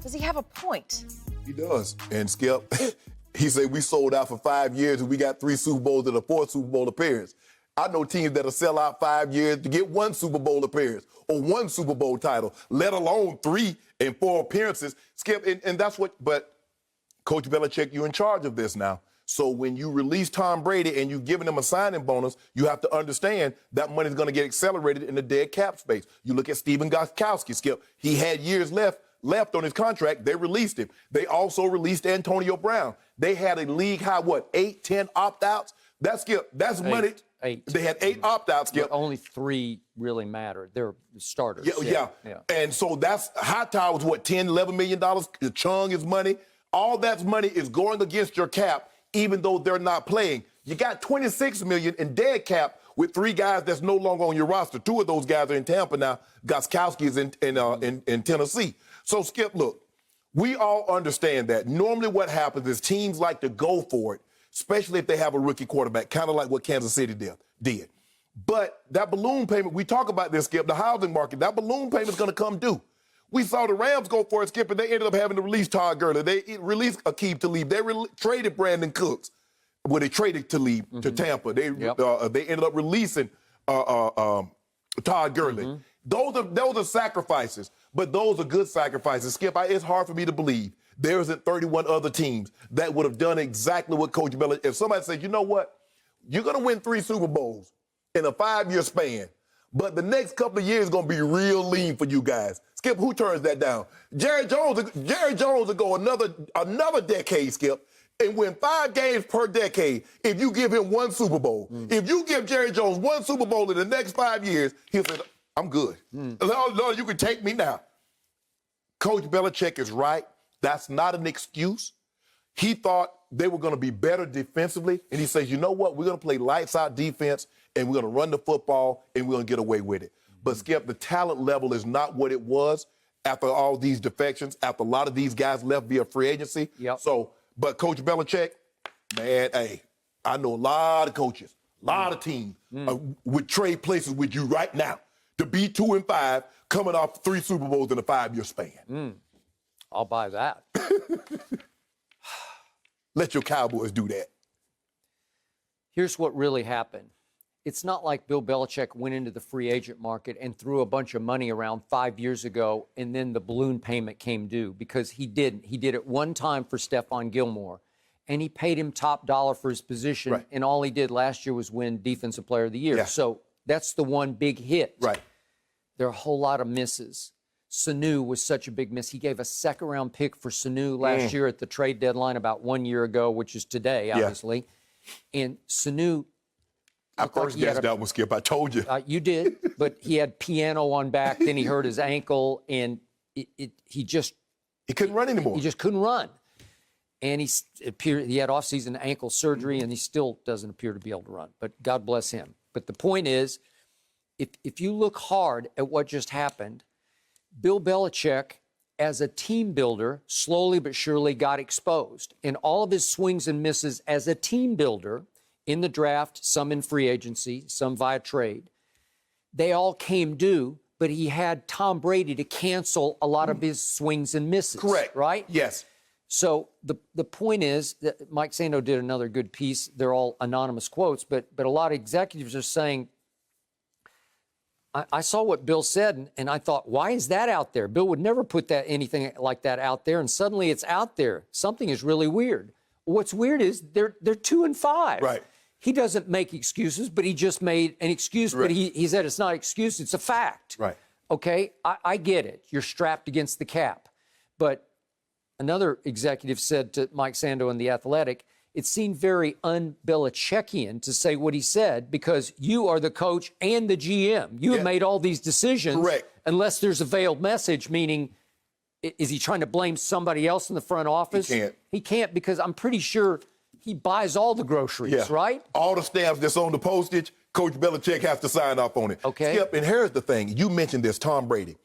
Does he have a point? He does. And Skip, he said we sold out for 5 years and we got 3 Super Bowls and a 4th Super Bowl appearance. I know teams that'll sell out 5 years to get 1 Super Bowl appearance or 1 Super Bowl title, let alone 3 and 4 appearances. Skip, and that's what, but Coach Belichick, you're in charge of this now. So when you release Tom Brady and you're giving him a signing bonus, you have to understand that money's going to get accelerated in the dead cap space. You look at Stephen Gostkowski, Skip. He had years left on his contract. They released him. They also released Antonio Brown. They had a league high, 8, 10 opt-outs? That's, Skip, that's money. 8. They had 8 opt-outs, Skip. But only 3 really mattered. They're starters. Yeah. And so that's Hightower was $10, $11 million. Chung is money. All that money is going against your cap, even though they're not playing. You got $26 million in dead cap with 3 guys that's no longer on your roster. 2 of those guys are in Tampa now. Gostkowski is in Tennessee. So, Skip, look, we all understand that. Normally what happens is teams like to go for it, especially if they have a rookie quarterback, kind of like what Kansas City did. But that balloon payment, we talk about this, Skip, the housing market, that balloon payment is going to come due. We saw the Rams go for it, Skip, and they ended up having to release Todd Gurley. They released Aqib Talib. They traded Brandon Cooks. Well, they traded Talib to Tampa. They ended up releasing Todd Gurley. Those are sacrifices, but those are good sacrifices. Skip, it's hard for me to believe there isn't 31 other teams that would have done exactly what Coach Belichick. If somebody said, you know what, you're going to win 3 Super Bowls in a 5-year span, but the next couple of years is going to be real lean for you guys. Skip, who turns that down? Jerry Jones will go another decade, Skip, and win 5 games per decade if you give him 1 Super Bowl. If you give Jerry Jones 1 Super Bowl in the next 5 years, he'll say, I'm good. No, you can take me now. Coach Belichick is right. That's not an excuse. He thought they were going to be better defensively, and he says, you know what? We're going to play lights-out defense, and we're going to run the football, and we're going to get away with it. But, Skip, the talent level is not what it was after all these defections, after a lot of these guys left via free agency. So, but Coach Belichick, man, hey, I know a lot of coaches, a lot of teams would trade places with you right now to be 2-5, coming off 3 Super Bowls in a 5-year span. I'll buy that. Let your Cowboys do that. Here's what really happened. It's not like Bill Belichick went into the free agent market and threw a bunch of money around 5 years ago and then the balloon payment came due, because he didn't. He did it one time for Stephon Gilmore, and he paid him top dollar for his position, and all he did last year was win Defensive Player of the Year. So that's the one big hit. There are a whole lot of misses. Sanu was such a big miss. He gave a second-round pick for Sanu last year at the trade deadline about 1 year ago, which is today, obviously. And Sanu... I first guessed that one, Skip. I told you. You did, but he had piano on back. Then he hurt his ankle, and he couldn't run anymore. He just couldn't run. And he had off-season ankle surgery, and he still doesn't appear to be able to run. But God bless him. But the point is, if you look hard at what just happened, Bill Belichick, as a team builder, slowly but surely got exposed. And all of his swings and misses as a team builder, in the draft, some in free agency, some via trade, they all came due, but he had Tom Brady to cancel a lot of his swings and misses. Right? Yes. So the point is that Mike Sando did another good piece. They're all anonymous quotes, but a lot of executives are saying, I saw what Bill said, and I thought, why is that out there? Bill would never put anything like that out there, and suddenly it's out there. Something is really weird. What's weird is they're 2-5. Right. He doesn't make excuses, but he just made an excuse. But he said it's not an excuse, it's a fact. Right. Okay, I get it. You're strapped against the cap. But another executive said to Mike Sando in The Athletic, it seemed very un-Belichickian to say what he said, because you are the coach and the GM. You have made all these decisions. Unless there's a veiled message, meaning, is he trying to blame somebody else in the front office? He can't. He can't, because I'm pretty sure he buys all the groceries, right? All the stamps that's on the postage, Coach Belichick has to sign off on it. Okay. Skip, and here's the thing. You mentioned this, Tom Brady.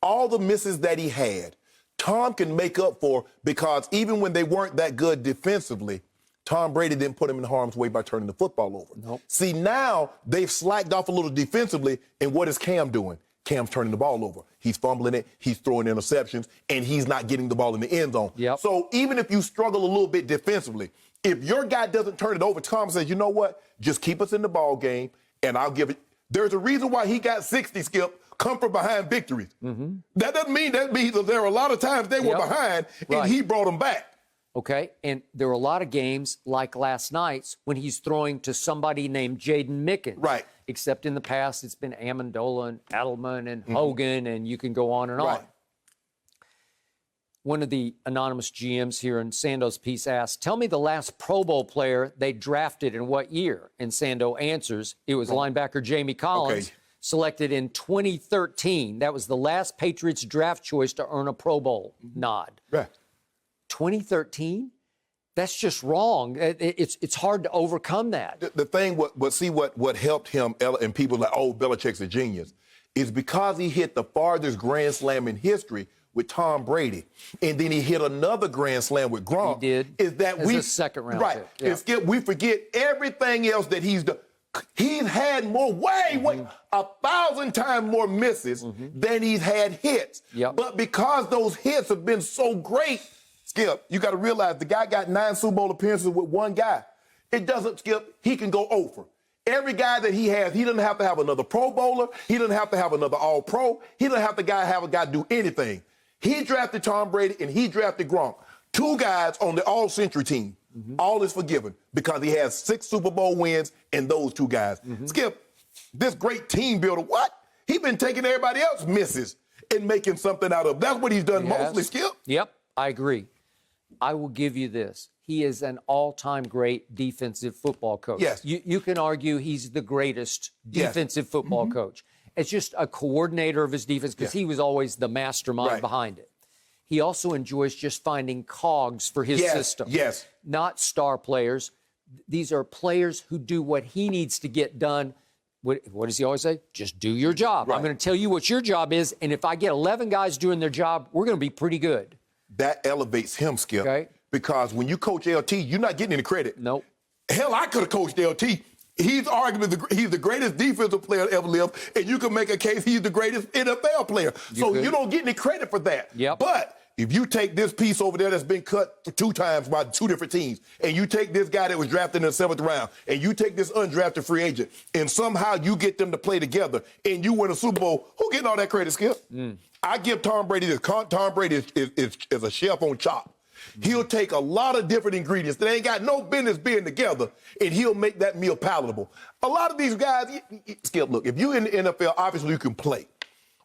All the misses that he had, Tom can make up for, because even when they weren't that good defensively, Tom Brady didn't put him in harm's way by turning the football over. See, now they've slacked off a little defensively, and what is Cam doing? Cam's turning the ball over. He's fumbling it, he's throwing interceptions, and he's not getting the ball in the end zone. Yep. So even if you struggle a little bit defensively, if your guy doesn't turn it over, Tom says, you know what? Just keep us in the ball game, and I'll give it. There's a reason why he got 60, Skip, come from behind victories. That doesn't mean that means that there are a lot of times they were behind, and he brought them back. Okay, and there were a lot of games like last night's when he's throwing to somebody named Jaden Mickens. Right. Except in the past, it's been Amendola and Edelman and Hogan, and you can go on and on. One of the anonymous GMs here in Sando's piece asked, tell me the last Pro Bowl player they drafted in what year? And Sando answers, it was linebacker Jamie Collins, selected in 2013. That was the last Patriots draft choice to earn a Pro Bowl nod. 2013? That's just wrong. It's hard to overcome that. The thing, what helped him, and people like, oh, Belichick's a genius, is because he hit the farthest grand slam in history with Tom Brady, and then he hit another grand slam with Gronk. He did. Is that as a second round pick. Yeah. And Skip, we forget everything else that he's done. He's had more, way 1,000 times more misses than he's had hits. But because those hits have been so great, Skip, you got to realize the guy got 9 Super Bowl appearances with one guy. It doesn't, Skip, he can go over. Every guy that he has, he doesn't have to have another Pro Bowler. He doesn't have to have another All-Pro. He doesn't have to have a guy do anything. He drafted Tom Brady and he drafted Gronk. 2 guys on the All-Century team. All is forgiven because he has 6 Super Bowl wins and those 2 guys. Skip, this great team builder, what? He's been taking everybody else's misses and making something out of. That's what he's done mostly, Skip. Yep, I agree. I will give you this. He is an all-time great defensive football coach. Yes. You can argue he's the greatest defensive football coach. It's just a coordinator of his defense because he was always the mastermind behind it. He also enjoys just finding cogs for his system. Not star players. These are players who do what he needs to get done. What does he always say? Just do your job. I'm going to tell you what your job is, and if I get 11 guys doing their job, we're going to be pretty good. That elevates him, Skip, because when you coach LT, you're not getting any credit. Nope. Hell, I could have coached LT. He's arguably he's the greatest defensive player to ever live, and you can make a case he's the greatest NFL player. You don't get any credit for that. But if you take this piece over there that's been cut 2 times by 2 different teams, and you take this guy that was drafted in the 7th round, and you take this undrafted free agent, and somehow you get them to play together, and you win a Super Bowl, who getting all that credit, Skip? I give Tom Brady this. Tom Brady is a chef on chop. He'll take a lot of different ingredients that ain't got no business being together, and he'll make that meal palatable. A lot of these guys, Skip, look, if you're in the NFL, obviously you can play.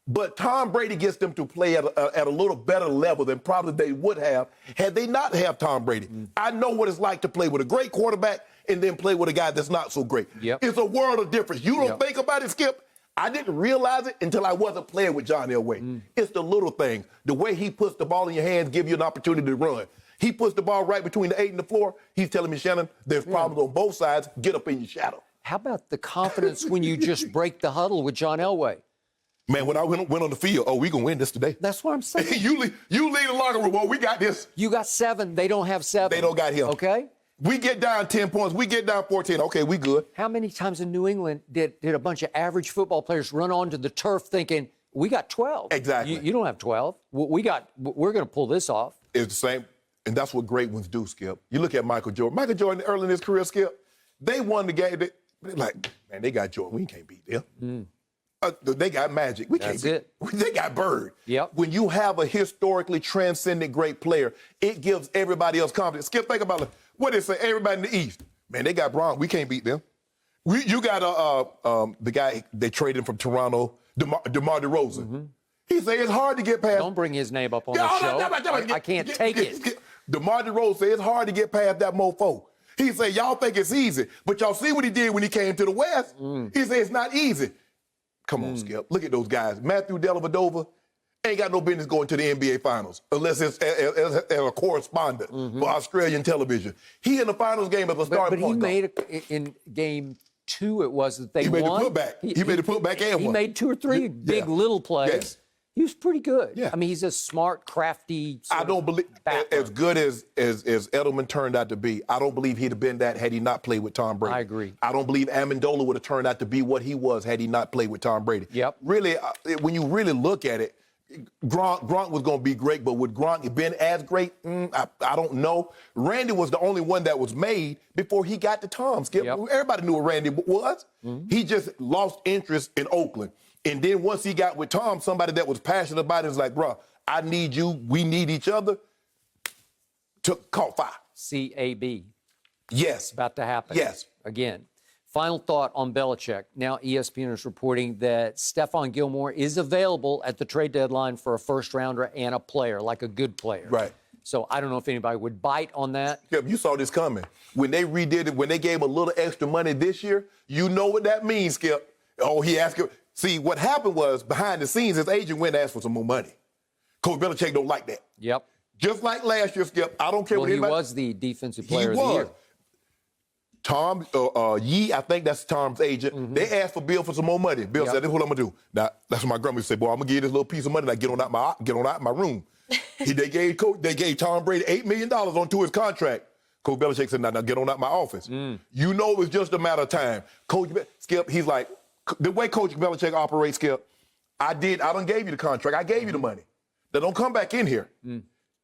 But Tom Brady gets them to play at a little better level than probably they would have had they not have Tom Brady. I know what it's like to play with a great quarterback and then play with a guy that's not so great. It's a world of difference. You don't think about it, Skip. I didn't realize it until I wasn't playing with John Elway. It's the little things. The way he puts the ball in your hands, give you an opportunity to run. He puts the ball right between the 8 and the floor. He's telling me, Shannon, there's problems on both sides. Get up in your shadow. How about the confidence when you just break the huddle with John Elway? Man, when I went on the field, we going to win this today. That's what I'm saying. you leave the locker room. Well, we got this. You got 7. They don't have 7. They don't got him. Okay? We get down 10 points. We get down 14. Okay, we good. How many times in New England did a bunch of average football players run onto the turf thinking, we got 12? Exactly. You don't have 12. We're going to pull this off. It's the same. And that's what great ones do, Skip. You look at Michael Jordan. Michael Jordan, early in his career, Skip, they won the game. They're like, man, they got Jordan. We can't beat them. They got Magic. We can't beat them. They got Bird. When you have a historically transcendent great player, it gives everybody else confidence. Skip, think about it. What they say, everybody in the East, man, they got Braun. We can't beat them. You got the guy they traded him from Toronto, DeMar DeRozan. He said it's hard to get past. Don't bring his name up on the show. I can't take it. DeMar DeRozan said it's hard to get past that mofo. He said, y'all think it's easy, but y'all see what he did when he came to the West? He said it's not easy. Come on, Skip. Look at those guys. Matthew Dellavedova ain't got no business going to the NBA Finals unless it's as a correspondent for Australian television. He in the finals game as a starting point guard. But he made in game 2, it was that they won. He made the putback and won. He made 2 or 3 big little plays. He was pretty good. Yeah. I mean, he's a smart, crafty. I don't believe, as good as Edelman turned out to be, I don't believe he'd have been that had he not played with Tom Brady. I agree. I don't believe Amendola would have turned out to be what he was had he not played with Tom Brady. Yep. Really, when you really look at it, Gronk was going to be great, but would Gronk have been as great? I don't know. Randy was the only one that was made before he got to Tom. Skip. Yep. Everybody knew what Randy was. He just lost interest in Oakland. And then once he got with Tom, somebody that was passionate about it was like, bro, I need you. We need each other. Caught fire. CAB. Yes. About to happen. Yes. Again. Final thought on Belichick. Now ESPN is reporting that Stephon Gilmore is available at the trade deadline for a first-rounder and a player, like a good player. Right. So I don't know if anybody would bite on that. Skip, you saw this coming. When they redid it, when they gave a little extra money this year, you know what that means, Skip. Oh, he asked him. See, what happened was, behind the scenes, his agent went and asked for some more money. Coach Belichick don't like that. Yep. Just like last year, Skip, I don't care Well, what he anybody... was the defensive player of the year. Tom, Yee, I think that's Tom's agent. They asked for Bill for some more money. Bill said, this is what I'm going to do. Now, that's what my grandma said, boy, I'm going to give you this little piece of money and I get on out my room. They gave Tom Brady $8 million onto his contract. Coach Belichick said, now get on out my office. You know it was just a matter of time. Skip, he's like, the way Coach Belichick operates, Skip, I done gave you the contract. I gave you the money. Now don't come back in here.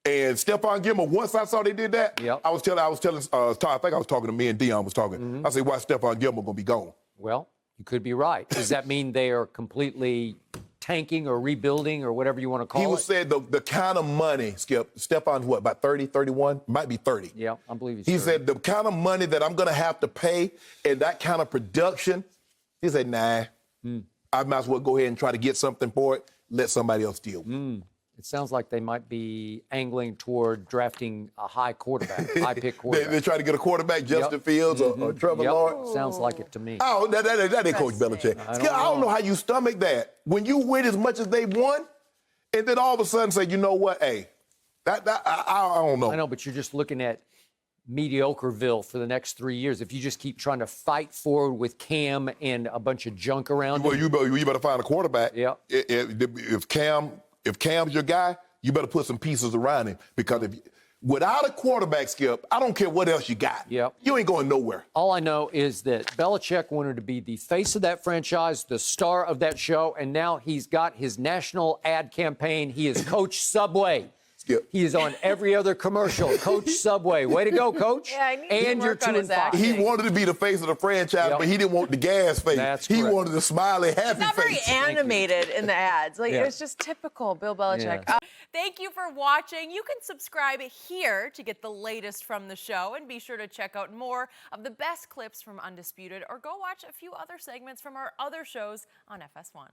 And Stephon Gilmore, once I saw they did that, I was telling Todd, I think I was talking to me and Dion was talking. I said, why Stephon Gilmore gonna be gone? Well, you could be right. Does that mean they are completely tanking or rebuilding or whatever you want to call it? He said the kind of money, Skip, Stephan's what, about 30, 31? Might be 30. Yeah, I believe he's He 30. said the kind of money that I'm gonna have to pay and that kind of production, he said, nah, I might as well go ahead and try to get something for it, let somebody else deal with it. It sounds like they might be angling toward drafting a high quarterback, high-pick quarterback. They try to get a quarterback, Justin Fields or Trevor Lawrence. Sounds like it to me. Oh, that ain't Coach Belichick. I don't know how you stomach that. When you win as much as they won, and then all of a sudden say, you know what, hey, I don't know. I know, but you're just looking at mediocreville for the next 3 years. If you just keep trying to fight forward with Cam and a bunch of junk around Well, him. you better find a quarterback. Yeah. If Cam's your guy, you better put some pieces around him because without a quarterback, Skip, I don't care what else you got. Yep. You ain't going nowhere. All I know is that Belichick wanted to be the face of that franchise, the star of that show, and now he's got his national ad campaign. He is Coach Subway. Skip. He is on every other commercial. Coach Subway. Way to go, Coach. Yeah, I need to and you're work on his 2-5. acting. He wanted to be the face of the franchise, Yep. but he didn't want the gas face. That's he correct. wanted the smiley, happy Not very face. animated in the ads. Like, Yeah. it was just typical Bill Belichick. Yeah. Thank you for watching. You can subscribe here to get the latest from the show, and be sure to check out more of the best clips from Undisputed, or go watch a few other segments from our other shows on FS1.